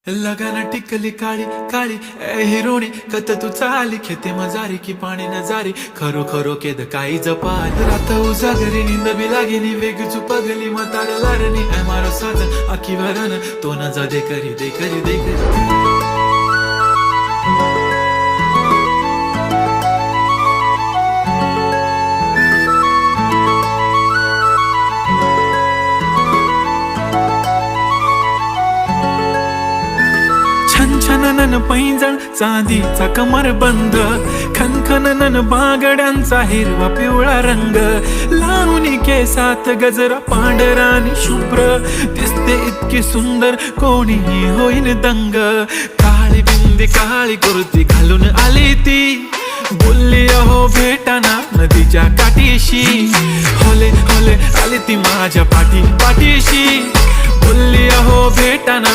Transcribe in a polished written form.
लगाना टिकली काळी काळी ए हिरोणी कत तू चाली खेते मजारी की पाणी नजारी खरो खरो केद काही जपाल रात उजागरी निंद बी लागेनी वेग चुपगली मतार लारणी ए मारो साजन आखी भरन तो न जा दे करी दे करी दे करी छनछनन पैंजण चांदीचा कमर बंद खनखनन बागड्यांचा हिरवा पिवळा रंग लावणी केसात गजरा पांढरा आणि शुभ्र दिसते इतकी सुंदर कोणीही होईन दंग काळी बिंदी काळी कुर्ती घालून आली ती बोलली अहो भेटाना नदीच्या काठीशी होले होले आली ती माझ्या पाठीशी बोलली अहो भेटाना